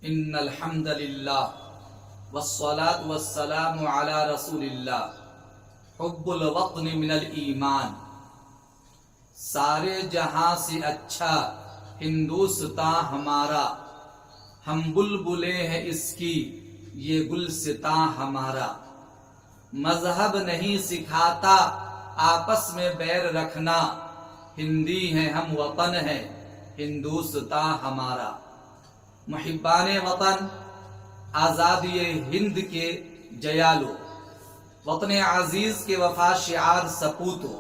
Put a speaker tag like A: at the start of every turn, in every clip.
A: ان الحمد للہ والصلاة والسلام علی رسول اللہ حب الوطن من الایمان۔ سارے جہاں سے اچھا ہندوستاں ہمارا، ہم بلبلے ہیں اس کی یہ گلستاں ہمارا۔ مذہب نہیں سکھاتا آپس میں بیر رکھنا، ہندی ہیں ہم وطن ہے ہندوستاں ہمارا۔ محبان وطن، آزادی ہند کے جیالو، وطن عزیز کے وفا شعار سپوتو،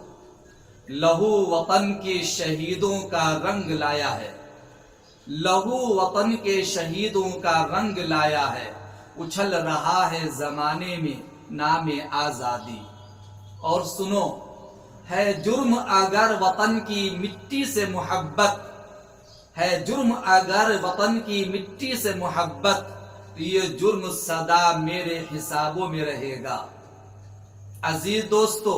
A: لہو وطن کے شہیدوں کا رنگ لایا ہے، لہو وطن کے شہیدوں کا رنگ لایا ہے، اچھل رہا ہے زمانے میں نام آزادی۔ اور سنو، ہے جرم اگر وطن کی مٹی سے محبت، ہے جرم اگر وطن کی مٹی سے محبت، تو یہ جرم سدا میرے حسابوں میں رہے گا۔ عزیز دوستو،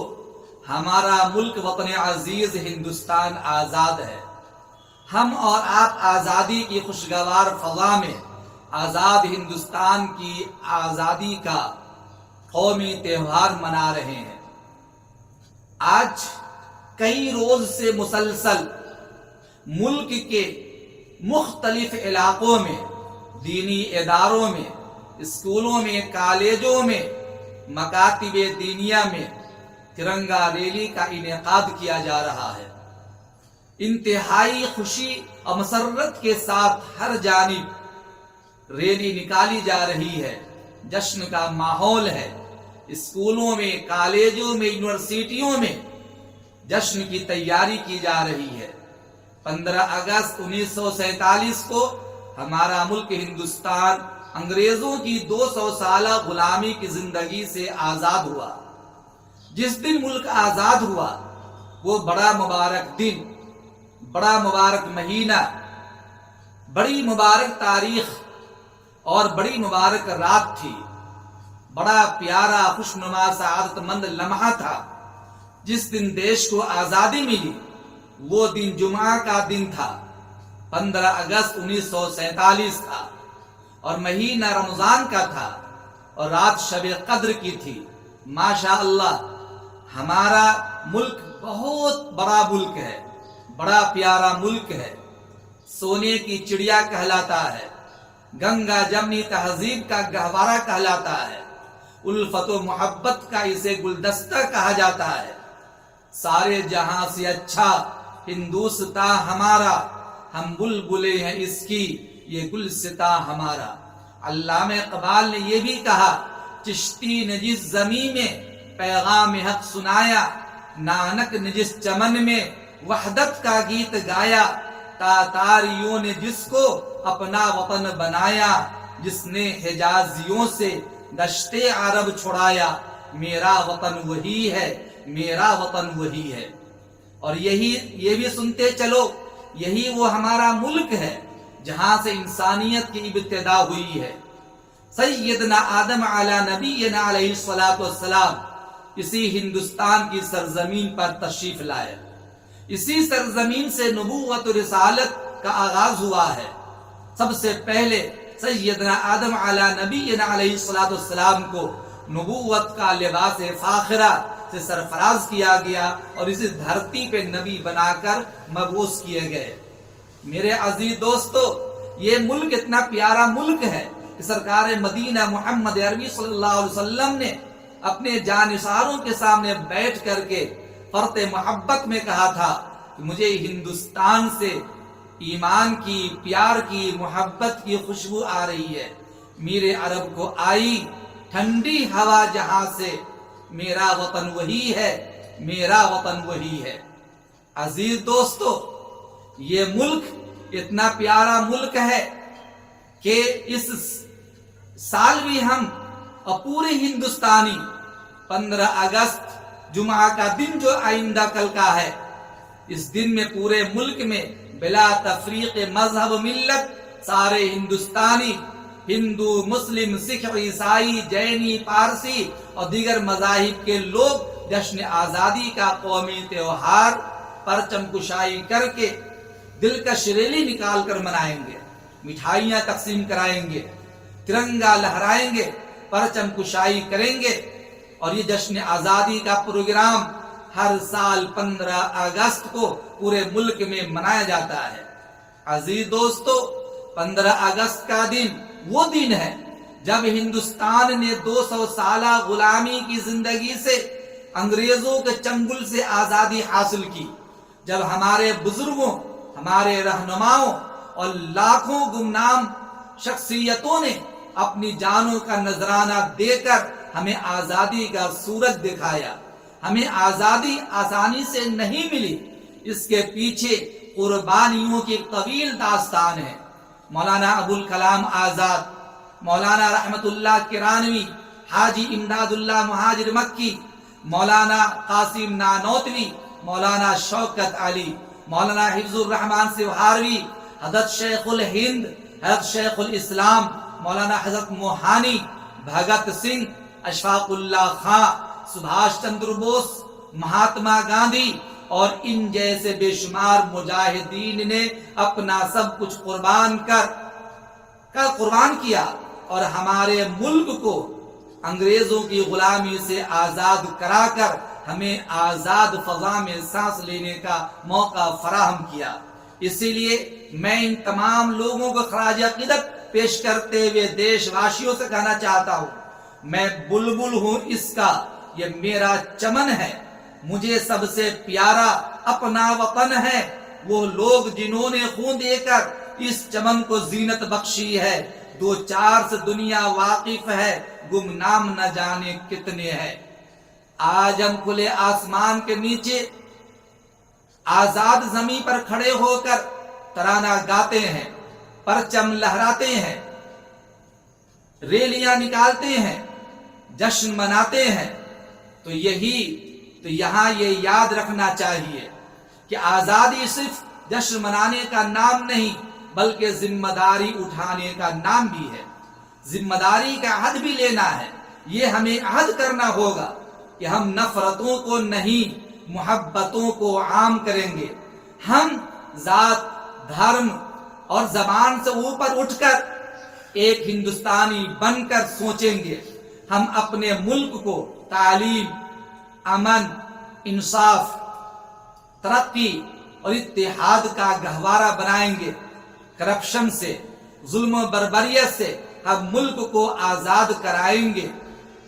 A: ہمارا ملک وطن عزیز ہندوستان آزاد ہے۔ ہم اور آپ آزادی کی خوشگوار فضا میں آزاد ہندوستان کی آزادی کا قومی تہوار منا رہے ہیں۔ آج کئی روز سے مسلسل ملک کے مختلف علاقوں میں، دینی اداروں میں، اسکولوں میں، کالجوں میں، مکاتب دینیہ میں ترنگا ریلی کا انعقاد کیا جا رہا ہے۔ انتہائی خوشی اور مسرت کے ساتھ ہر جانب ریلی نکالی جا رہی ہے، جشن کا ماحول ہے۔ اسکولوں میں، کالجوں میں، یونیورسٹیوں میں جشن کی تیاری کی جا رہی ہے۔ 15 اگست 1947 کو ہمارا ملک ہندوستان انگریزوں کی 200 سالہ غلامی کی زندگی سے آزاد ہوا۔ جس دن ملک آزاد ہوا وہ بڑا مبارک دن، بڑا مبارک مہینہ، بڑی مبارک تاریخ اور بڑی مبارک رات تھی۔ بڑا پیارا خوشنما سعادت مند لمحہ تھا جس دن دیش کو آزادی ملی۔ وہ دن جمعہ کا دن تھا، 15 اگست 1947 تھا، اور مہینہ رمضان کا تھا، اور رات شب قدر کی تھی۔ ماشاء اللہ، ہمارا ملک بہت بڑا ملک ہے، بڑا پیارا ملک ہے، سونے کی چڑیا کہلاتا ہے، گنگا جمنی تہذیب کا گہوارہ کہلاتا ہے، الفت و محبت کا اسے گلدستہ کہا جاتا ہے۔ سارے جہاں سے اچھا ہندوستاں ہمارا، ہم بلبلے ہیں اس کی یہ گلستاں ہمارا۔ علامہ اقبال نے یہ بھی کہا، چشتی نے جس زمین میں پیغام حق سنایا، نانک نے جس چمن میں وحدت کا گیت گایا، تاتاریوں نے جس کو اپنا وطن بنایا، جس نے حجازیوں سے دشت عرب چھڑایا، میرا وطن وہی ہے، میرا وطن وہی ہے۔ اور یہ بھی سنتے چلو، یہی وہ ہمارا ملک ہے جہاں سے انسانیت کی ابتدا ہوئی ہے۔ سیدنا آدم علی نبینا علیہ الصلوۃ والسلام اسی ہندوستان کی سرزمین پر تشریف لائے۔ اسی سرزمین سے نبوت و رسالت کا آغاز ہوا ہے۔ سب سے پہلے سیدنا آدم علی نبینا علیہ الصلوۃ والسلام کو نبوت کا لباس فاخرہ سے سرفراز کیا گیا اور اسی دھرتی پہ نبی بنا کر مبعوث کیے گئے۔ میرے عزیز دوستو، یہ ملک اتنا پیارا ملک ہے کہ سرکار مدینہ محمد عربی صلی اللہ علیہ وسلم نے اپنے جانثاروں کے سامنے بیٹھ کر کے فرط محبت میں کہا تھا کہ مجھے ہندوستان سے ایمان کی، پیار کی، محبت کی خوشبو آ رہی ہے۔ میرے عرب کو آئی ٹھنڈی ہوا جہاں سے، میرا وطن وہی ہے، میرا وطن وہی ہے۔ عزیز دوستو، یہ ملک اتنا پیارا ملک ہے کہ اس سال بھی ہم اور پورے ہندوستانی 15 اگست جمعہ کا دن جو آئندہ کل کا ہے، اس دن میں پورے ملک میں بلا تفریق مذہب و ملت سارے ہندوستانی، ہندو، مسلم، سکھ، عیسائی، جینی، پارسی اور دیگر مذاہب کے لوگ جشن آزادی کا قومی تہوار پرچم کشائی کر کے دلکش ریلی نکال کر منائیں گے۔ مٹھائیاں تقسیم کرائیں گے، ترنگا لہرائیں گے، پرچم کشائی کریں گے، اور یہ جشن آزادی کا پروگرام ہر سال 15 اگست کو پورے ملک میں منایا جاتا ہے۔ عزیز دوستو، 15 اگست کا دن وہ دن ہے جب ہندوستان نے 200 سالہ غلامی کی زندگی سے، انگریزوں کے چنگل سے آزادی حاصل کی، جب ہمارے بزرگوں، ہمارے رہنماؤں اور لاکھوں گمنام شخصیتوں نے اپنی جانوں کا نذرانہ دے کر ہمیں آزادی کا سورج دکھایا۔ ہمیں آزادی آسانی سے نہیں ملی، اس کے پیچھے قربانیوں کی طویل داستان ہے۔ مولانا ابوالکلام آزاد، مولانا رحمت اللہ کرانوی، حاجی امداد اللہ مہاجر مکی، مولانا قاسم نانوتوی، مولانا شوکت علی، مولانا حفظ الرحمان سوہاروی، حضرت شیخ الہند، حضرت شیخ الاسلام مولانا حضرت موہانی، بھگت سنگھ، اشفاق اللہ خان، سبھاش چندر بوس، مہاتما گاندھی اور ان جیسے بے شمار مجاہدین نے اپنا سب کچھ قربان کیا اور ہمارے ملک کو انگریزوں کی غلامی سے آزاد کرا کر ہمیں آزاد فضا میں سانس لینے کا موقع فراہم کیا۔ اسی لیے میں ان تمام لوگوں کو خراج عقیدت پیش کرتے ہوئے دیش واسیوں سے کہنا چاہتا ہوں، میں بلبل ہوں اس کا، یہ میرا چمن ہے، مجھے سب سے پیارا اپنا وطن ہے، وہ لوگ جنہوں نے خون دے کر اس چمن کو زینت بخشی ہے، دو چار سے دنیا واقف ہے، گمنام نہ جانے کتنے ہیں۔ آج ہم کھلے آسمان کے نیچے آزاد زمین پر کھڑے ہو کر ترانہ گاتے ہیں، پرچم لہراتے ہیں، ریلیاں نکالتے ہیں، جشن مناتے ہیں، تو یہاں یہ یاد رکھنا چاہیے کہ آزادی صرف جشن منانے کا نام نہیں بلکہ ذمہ داری اٹھانے کا نام بھی ہے۔ ذمہ داری کا عہد بھی لینا ہے۔ یہ ہمیں عہد کرنا ہوگا کہ ہم نفرتوں کو نہیں، محبتوں کو عام کریں گے۔ ہم ذات، دھرم اور زبان سے اوپر اٹھ کر ایک ہندوستانی بن کر سوچیں گے۔ ہم اپنے ملک کو تعلیم، امن، انصاف، ترقی اور اتحاد کا گہوارہ بنائیں گے۔ کرپشن سے، ظلم و بربریت سے ہم ملک کو آزاد کرائیں گے،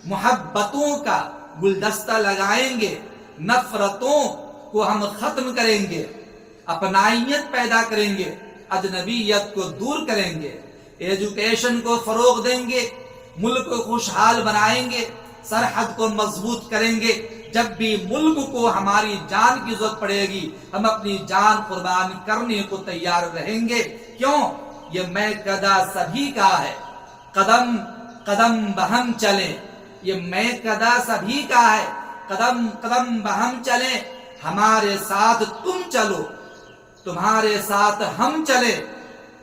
A: محبتوں کا گلدستہ لگائیں گے، نفرتوں کو ہم ختم کریں گے، اپنائیت پیدا کریں گے، اجنبیت کو دور کریں گے، ایجوکیشن کو فروغ دیں گے، ملک کو خوشحال بنائیں گے، سرحد کو مضبوط کریں گے۔ جب بھی ملک کو ہماری جان کی ضرورت پڑے گی ہم اپنی جان قربان کرنے کو تیار رہیں گے۔ کیوں؟ یہ میں قدا سبھی کا ہے، قدم قدم بہم چلیں۔ یہ میں قدا سبھی کا ہے، قدم قدم بہم چلیں، ہمارے ساتھ تم چلو، تمہارے ساتھ ہم چلیں،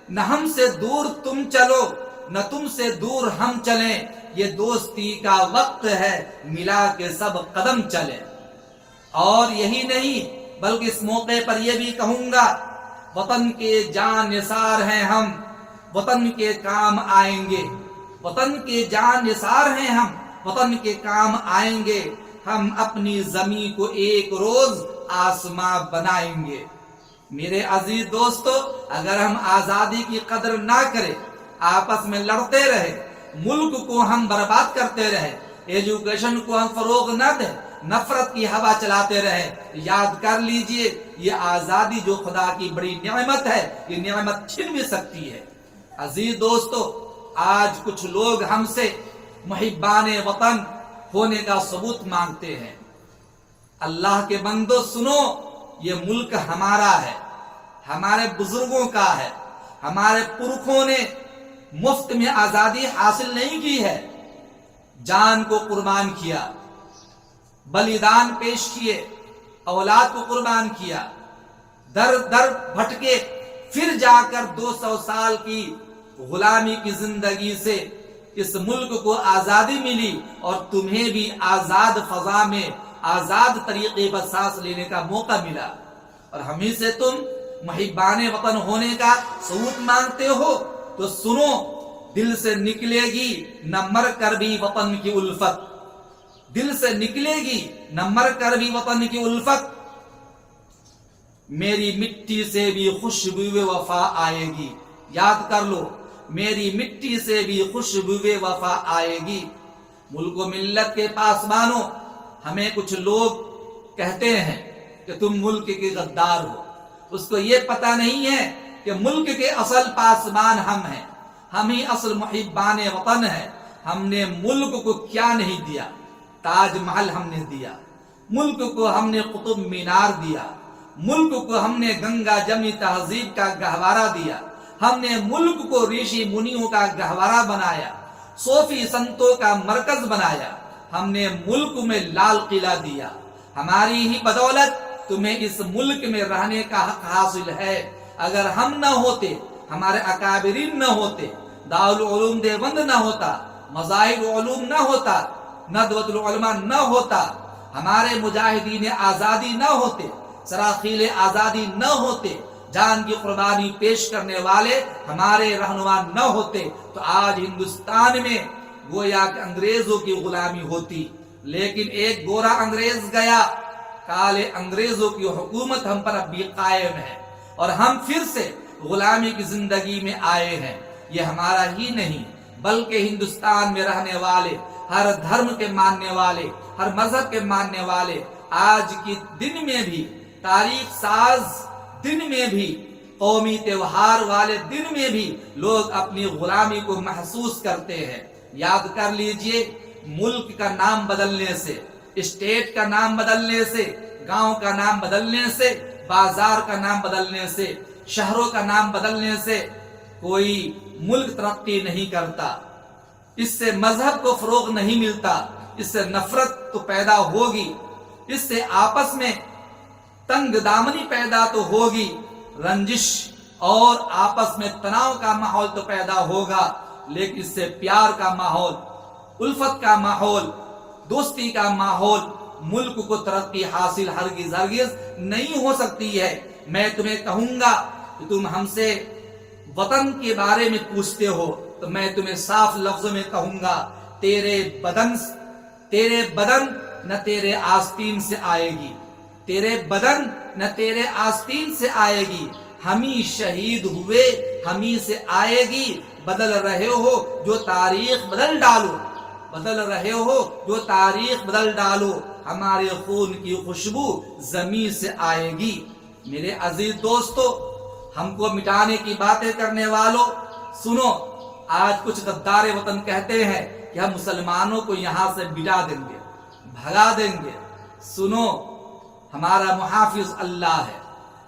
A: نہ ہم سے دور تم چلو، نہ تم سے دور ہم چلیں، یہ دوستی کا وقت ہے، ملا کے سب قدم چلیں۔ اور یہی نہیں بلکہ اس موقع پر یہ بھی کہوں گا، وطن کے جان نثار ہیں ہم، وطن کے کام آئیں گے، وطن کے جان نثار ہیں ہم، وطن کے کام آئیں گے، ہم اپنی زمین کو ایک روز آسماں بنائیں گے۔ میرے عزیز دوستو، اگر ہم آزادی کی قدر نہ کریں، آپس میں لڑتے رہے، ملک کو ہم برباد کرتے رہے، ایجوکیشن کو ہم فروغ نہ دیں، نفرت کی ہوا چلاتے رہے، یاد کر لیجئے یہ آزادی جو خدا کی بڑی نعمت ہے، یہ نعمت چھن بھی سکتی ہے۔ عزیز دوستو، آج کچھ لوگ ہم سے محبان وطن ہونے کا ثبوت مانگتے ہیں۔ اللہ کے بندو سنو، یہ ملک ہمارا ہے، ہمارے بزرگوں کا ہے، ہمارے پرکھوں نے مفت میں آزادی حاصل نہیں کی ہے، جان کو قربان کیا، بلیدان پیش کیے، اولاد کو قربان کیا، در در بھٹکے، پھر جا کر 200 سال کی غلامی کی زندگی سے اس ملک کو آزادی ملی اور تمہیں بھی آزاد فضا میں آزاد طریقے پر سانس لینے کا موقع ملا، اور ہمیں سے تم محبان وطن ہونے کا ثبوت مانگتے ہو۔ تو سنو، دل سے نکلے گی نہ مر کر بھی وطن کی الفت، دل سے نکلے گی نہ مر کر بھی وطن کی الفت، میری مٹی سے بھی خوشبو وفا آئے گی. یاد کر لو، میری مٹی سے بھی خوشبو وفا آئے گی. ملک و ملت کے پاسبانوں، ہمیں کچھ لوگ کہتے ہیں کہ تم ملک کے غدار ہو. اس کو یہ پتہ نہیں ہے کہ ملک کے اصل پاسبان ہم ہیں، ہم ہی اصل محبان وطن ہیں. ہم نے ملک کو کیا نہیں دیا؟ تاج محل ہم نے دیا، ملک کو ہم نے قطب مینار دیا، ملک کو ہم نے گنگا جمنی تہذیب کا گہوارہ دیا، ہم نے ملک کو ریشی منیوں کا گہوارہ بنایا، صوفی سنتوں کا مرکز بنایا، ہم نے ملک میں لال قلعہ دیا. ہماری ہی بدولت تمہیں اس ملک میں رہنے کا حق حاصل ہے. اگر ہم نہ ہوتے، ہمارے اکابرین نہ ہوتے، دارالعلوم دیوبند نہ ہوتا، مذاہب علوم نہ ہوتا، ندوۃ العلماء نہ ہوتا، ہمارے مجاہدین آزادی نہ ہوتے، سراخیل آزادی نہ ہوتے، جان کی قربانی پیش کرنے والے ہمارے رہنما نہ ہوتے، تو آج ہندوستان میں گویا کہ انگریزوں کی غلامی ہوتی. لیکن ایک گورا انگریز گیا، کالے انگریزوں کی حکومت ہم پر اب بھی قائم ہے، اور ہم پھر سے غلامی کی زندگی میں آئے ہیں. یہ ہمارا ہی نہیں بلکہ ہندوستان میں رہنے والے، ہر دھرم کے ماننے والے، ہر مذہب کے ماننے والے، آج کی دن میں بھی، تاریخ ساز دن میں بھی، قومی تہوار والے دن میں بھی لوگ اپنی غلامی کو محسوس کرتے ہیں. یاد کر لیجئے، ملک کا نام بدلنے سے، اسٹیٹ کا نام بدلنے سے، گاؤں کا نام بدلنے سے، بازار کا نام بدلنے سے، شہروں کا نام بدلنے سے کوئی ملک ترقی نہیں کرتا. اس سے مذہب کو فروغ نہیں ملتا، اس سے نفرت تو پیدا ہوگی، اس سے آپس میں تنگ دامنی پیدا تو ہوگی، رنجش اور آپس میں تناؤ کا ماحول تو پیدا ہوگا، لیکن اس سے پیار کا ماحول، الفت کا ماحول، دوستی کا ماحول، ملک کو ترقی حاصل ہرگز نہیں ہو سکتی ہے. میں تمہیں کہوں گا کہ تم ہم سے وطن کے بارے میں پوچھتے ہو تو میں تمہیں صاف لفظوں میں کہوں گا، تیرے بدن نہ تیرے آستین سے آئے گی، تیرے بدن نہ تیرے آستین سے آئے گی، ہم ہی شہید ہوئے، ہم ہی سے آئے گی. بدل رہے ہو جو تاریخ بدل ڈالو، بدل رہے ہو جو تاریخ بدل ڈالو، ہمارے خون کی خوشبو زمین سے آئے گی. میرے عزیز دوستو، ہم کو مٹانے کی باتیں کرنے والوں، سنو، آج کچھ غدار وطن کہتے ہیں کہ ہم مسلمانوں کو یہاں سے مٹا دیں گے، بھگا دیں گے. سنو، ہمارا محافظ اللہ ہے،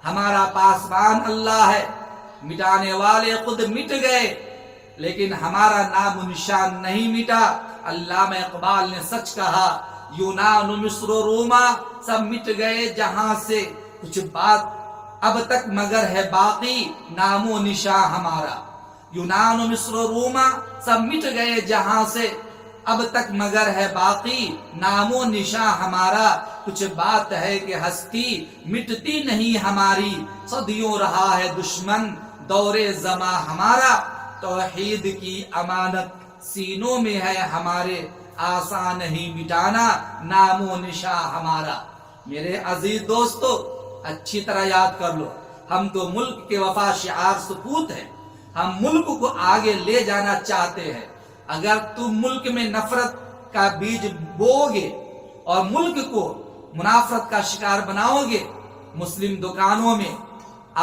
A: ہمارا پاسبان اللہ ہے. مٹانے والے خود مٹ گئے لیکن ہمارا نام و نشان نہیں مٹا. علامہ اقبال نے سچ کہا، یونان و مصر و روما سب مٹ گئے جہاں سے، کچھ بات اب تک مگر ہے باقی، نام و نشان ہمارا. یونان و مصر و روما سب مٹ گئے جہاں سے، اب تک مگر ہے باقی، نام و نشان ہمارا. کچھ بات ہے کہ ہستی مٹتی نہیں ہماری، صدیوں رہا ہے دشمن دور زماں ہمارا. توحید کی امانت سینوں میں ہے ہمارے، آسان نہیں مٹانا نام و نشان ہمارا. میرے عزیز دوستو، اچھی طرح یاد کر لو، ہم تو ملک کے وفا شعار سپوت ہیں، ہم ملک کو آگے لے جانا چاہتے ہیں. اگر تم ملک میں نفرت کا بیج بوگے اور ملک کو منافرت کا شکار بناؤ گے، مسلم دکانوں میں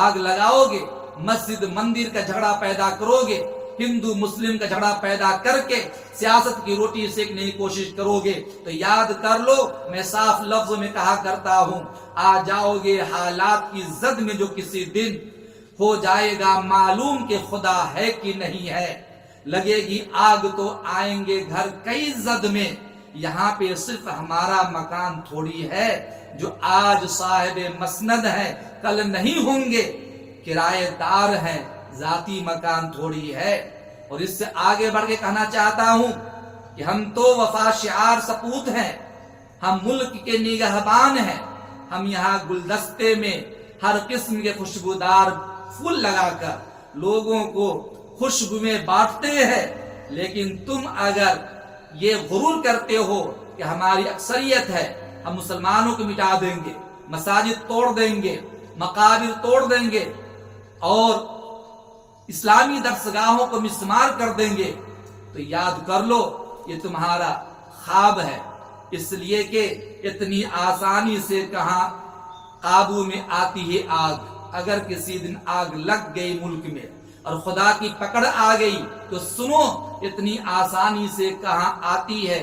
A: آگ لگاؤ گے، مسجد مندر کا جھگڑا پیدا کرو گے، ہندو مسلم کا جھگڑا پیدا کر کے سیاست کی روٹی سیکنے کی کوشش کرو گے، تو یاد کر لو، میں صاف لفظوں میں کہا کرتا ہوں، آ جاؤ گے حالات کی زد میں جو کسی دن ہو جائے گا معلوم کہ خدا ہے کہ نہیں ہے. لگے گی آگ تو آئیں گے گھر کئی زد میں، یہاں پہ صرف ہمارا مکان تھوڑی ہے، جو آج صاحب مسند ہے کل نہیں ہوں گے، کرایہ دار ہیں ذاتی مکان تھوڑی ہے. اور اس سے آگے بڑھ کے کہنا چاہتا ہوں کہ ہم تو وفا شعار سپوت ہیں، ہم ملک کے نگہبان ہیں. ہم یہاں گلدستے میں ہر قسم کے خوشبودار پھول لگا کر لوگوں کو خوشبو میں بانٹتے ہیں، لیکن تم اگر یہ غرور کرتے ہو کہ ہماری اکثریت ہے، ہم مسلمانوں کو مٹا دیں گے، مساجد توڑ دیں گے، مقابر توڑ دیں گے اور اسلامی درسگاہوں کو مسمار کر دیں گے، تو یاد کر لو یہ تمہارا خواب ہے، اس لیے کہ اتنی آسانی سے کہاں قابو میں آتی ہے آگ۔ اگر کسی دن آگ لگ گئی ملک میں اور خدا کی پکڑ آ گئی تو سنو اتنی آسانی سے کہاں آتی ہے،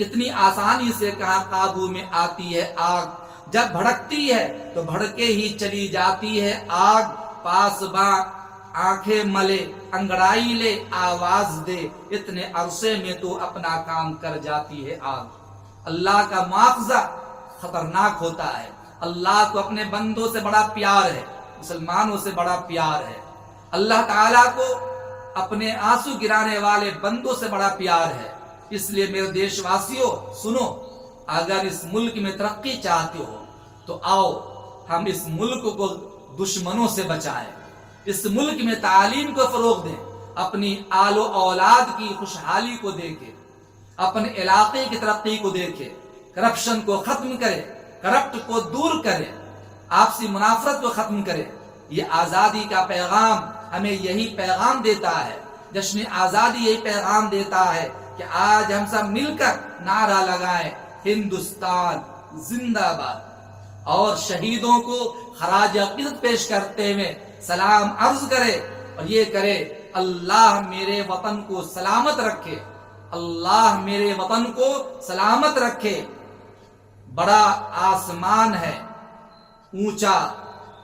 A: اتنی آسانی سے کہاں قابو میں آتی ہے آگ۔ جب بھڑکتی ہے تو بھڑکے ہی چلی جاتی ہے آگ، پاس باں آنکھیں ملے، انگڑائی لے، آواز دے، اتنے عرصے میں تو اپنا کام کر جاتی ہے آگ۔ اللہ کا مواخذہ خطرناک ہوتا ہے۔ اللہ کو اپنے بندوں سے بڑا پیار ہے، مسلمانوں سے بڑا پیار ہے۔ اللہ تعالیٰ کو اپنے آنسو گرانے والے بندوں سے بڑا پیار ہے۔ اس لیے میرے دیش واسیوں سنو، اگر اس ملک میں ترقی چاہتے ہو تو آؤ ہم اس ملک کو دشمنوں سے بچائیں، اس ملک میں تعلیم کو فروغ دیں، اپنی آل و اولاد کی خوشحالی کو دیکھیں، اپنے علاقے کی ترقی کو دیکھیں، کرپشن کو ختم کرے، کرپٹ کو دور کرے، آپسی منافرت کو ختم کرے۔ یہ آزادی کا پیغام ہمیں یہی پیغام دیتا ہے، جشن آزادی یہی پیغام دیتا ہے کہ آج ہم سب مل کر نعرہ لگائیں ہندوستان زندہ باد، اور شہیدوں کو خراج عقیدت پیش کرتے ہوئے سلام عرض کرے اور یہ کرے، اللہ میرے وطن کو سلامت رکھے، اللہ میرے وطن کو سلامت رکھے۔ بڑا آسمان ہے، اونچا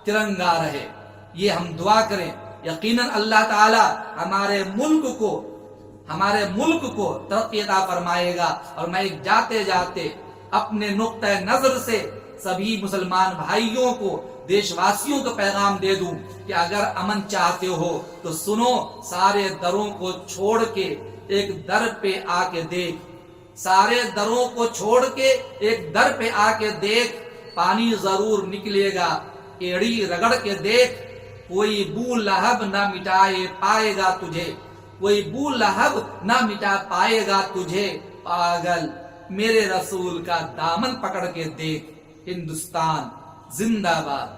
A: ترنگا رہے، یہ ہم دعا کریں۔ یقیناً اللہ تعالی ہمارے ملک کو ترقی عطا فرمائے گا۔ اور میں جاتے جاتے اپنے نقطہ نظر سے سبھی مسلمان بھائیوں کو، دیش واسیوں کو پیغام دے دوں کہ اگر امن چاہتے ہو تو سنو، سارے دروں کو چھوڑ کے ایک در پہ آ کے دیکھ، سارے دروں کو چھوڑ کے ایک در پہ آ کے دیکھ، پانی ضرور نکلے گا، ایڑی رگڑ کے دیکھ، کوئی بو لہب نہ مٹائے پائے گا تجھے، کوئی بو لہب نہ مٹا پائے گا تجھے، پاگل میرے رسول کا دامن پکڑ کے دیکھ۔ ہندوستان زندہ باد،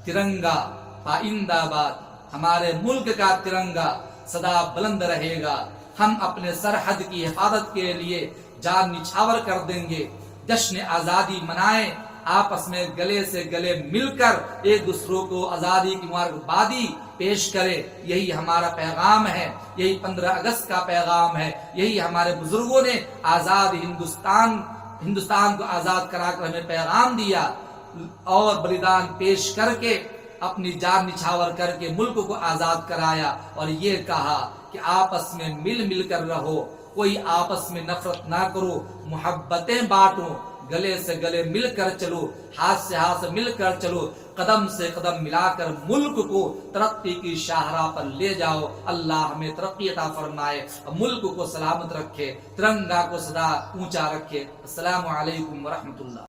A: ترنگا پائندہ باد، ہمارے ملک کا ترنگا سدا بلند رہے گا۔ ہم اپنے سرحد کی حفاظت کے لیے جان نچھاور کر دیں گے۔ جشن آزادی منائیں، آپس میں گلے سے گلے مل کر ایک دوسروں کو آزادی کی مبارکبادی پیش کرے۔ یہی ہمارا پیغام ہے، یہی 15 اگست کا پیغام ہے، یہی ہمارے بزرگوں نے آزاد ہندوستان کو آزاد کرا کر ہمیں پیغام دیا اور بلیدان پیش کر کے اپنی جان نچھاور کر کے ملک کو آزاد کرایا، اور یہ کہا کہ آپس میں مل مل کر رہو، کوئی آپس میں نفرت نہ کرو، محبتیں بانٹو، گلے سے گلے مل کر چلو، ہاتھ سے ہاتھ مل کر چلو، قدم سے قدم ملا کر ملک کو ترقی کی شاہراہ پر لے جاؤ۔ اللہ ہمیں ترقی عطا فرمائے، ملک کو سلامت رکھے، ترنگا کو سدا اونچا رکھے۔ السلام علیکم ورحمۃ اللہ۔